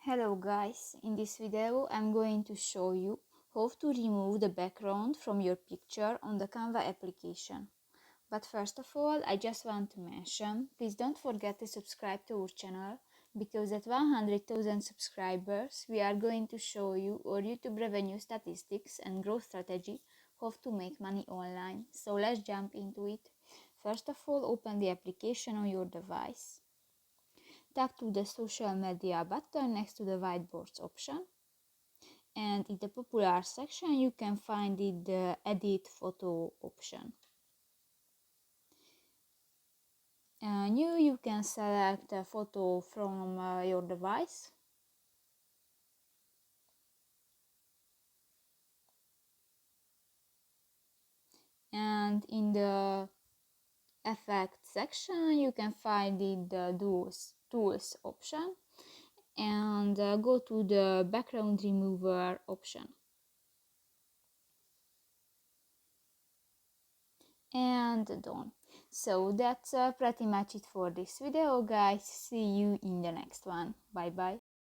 Hello guys, in this video I'm going to show you how to remove the background from your picture on the Canva application. But first of all, I just want to mention, please don't forget to subscribe to our channel, because at 100,000 subscribers we are going to show you our YouTube revenue statistics and growth strategy, how to make money online. So let's jump into it. First of all, open the application on your device. Tap to the social media button next to the whiteboards option, and in the popular section you can find the edit photo option. New, you can select a photo from your device, and in the effect section you can find the tools option, and go to the background remover option. And done. So that's pretty much it for this video, guys. See you in the next one. Bye bye.